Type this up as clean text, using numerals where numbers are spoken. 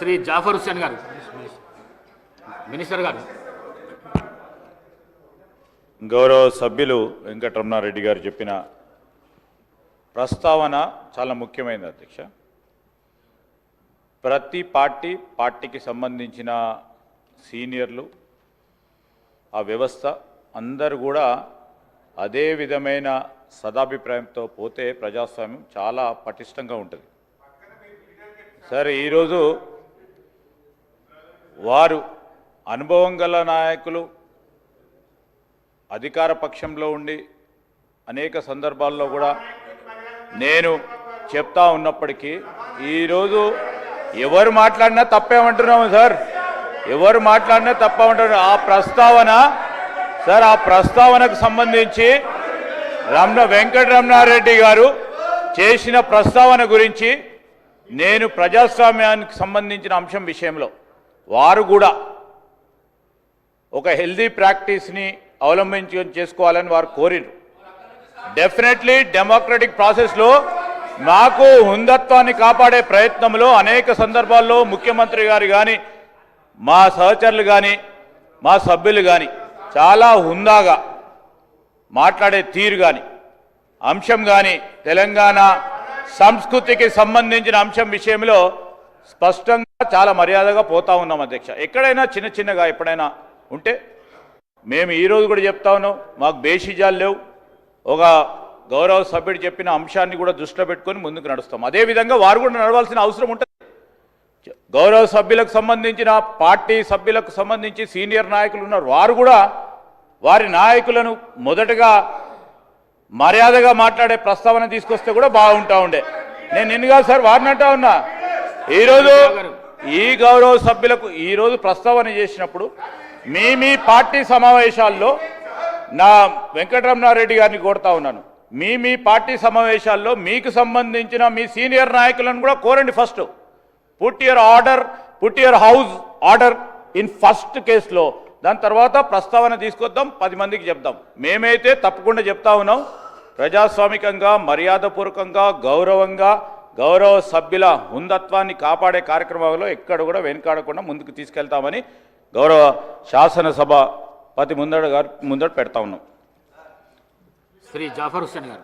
శ్రీ జాఫర్ హుస్సేన్ గారు, మినిస్టర్ గారు. గౌరవ సభ్యులు వెంకటరమణారెడ్డి గారు చెప్పిన ప్రస్తావన చాలా ముఖ్యమైనది అధ్యక్ష. ప్రతి పార్టీకి సంబంధించిన సీనియర్లు, ఆ వ్యవస్థ అందరూ కూడా అదే విధమైన సదాభిప్రాయంతో పోతే ప్రజాస్వామ్యం చాలా పటిష్టంగా ఉంటుంది. సరే, ఈరోజు వారు అనుభవం గల నాయకులు అధికార పక్షంలో ఉండి అనేక సందర్భాల్లో కూడా నేను చెప్తా ఉన్నప్పటికీ ఈరోజు ఎవరు మాట్లాడినా తప్పేమంటున్నాము సార్, ఎవరు మాట్లాడినా తప్పేమంటున్నారు. ఆ ప్రస్తావన సార్, ఆ ప్రస్తావనకు సంబంధించి వెంకటరమణారెడ్డి గారు చేసిన ప్రస్తావన గురించి నేను ప్రజాస్వామ్యానికి సంబంధించిన అంశం విషయంలో వారు కూడా ఒక హెల్దీ ప్రాక్టీస్ని చేసుకోవాలని వారు కోరిరు. డెఫినెట్లీ డెమోక్రటిక్ ప్రాసెస్లో నాకు హుందత్వాన్ని కాపాడే ప్రయత్నంలో అనేక సందర్భాల్లో ముఖ్యమంత్రి గారు కానీ, మా సహచరులు కానీ, మా సభ్యులు కానీ చాలా హుందాగా మాట్లాడే తీరు కానీ, అంశం కానీ, తెలంగాణ సంస్కృతికి సంబంధించిన అంశం విషయంలో స్పష్టంగా చాలా మర్యాదగా పోతా ఉన్నాం అధ్యక్ష. ఎక్కడైనా చిన్నగా ఎప్పుడైనా ఉంటే మేము ఈరోజు కూడా చెప్తా ఉన్నాం, మాకు బేషిజాలు లేవు. ఒక గౌరవ సభ్యుడు చెప్పిన అంశాన్ని కూడా దృష్టిలో పెట్టుకొని ముందుకు నడుస్తాం. అదేవిధంగా వారు కూడా నడవాల్సిన అవసరం ఉంటుంది. గౌరవ సభ్యులకు సంబంధించిన పార్టీ సభ్యులకు సంబంధించి సీనియర్ నాయకులు ఉన్నారు, వారు కూడా వారి నాయకులను మొదటగా మర్యాదగా మాట్లాడే ప్రస్తావన తీసుకొస్తే కూడా బాగుంటా ఉండే. నేను నిన్నగా సార్ వారినంటా ఉన్నా, ఈరోజు ఈ గౌరవ సభ్యులకు ఈరోజు ప్రస్తావన చేసినప్పుడు మీ పార్టీ సమావేశాల్లో నా వెంకటరమణారెడ్డి గారిని కోరుతా ఉన్నాను, మీ పార్టీ సమావేశాల్లో మీకు సంబంధించిన మీ సీనియర్ నాయకులను కూడా కోరండి. First put your house order in first కేసులో, దాని తర్వాత ప్రస్తావన తీసుకొద్దాం, 10 మందికి చెప్దాం. మేమైతే తప్పకుండా చెప్తా ఉన్నాం, ప్రజాస్వామికంగా, మర్యాదపూర్వకంగా, గౌరవంగా గౌరవ సభ్యుల హుందత్వాన్ని కాపాడే కార్యక్రమంలో ఎక్కడ కూడా వెనుకాడకుండా ముందుకు తీసుకెళ్తామని గౌరవ శాసనసభ ముందట పెడతా ఉన్నాం. శ్రీ జాఫర్ హుస్సేన్ గారు.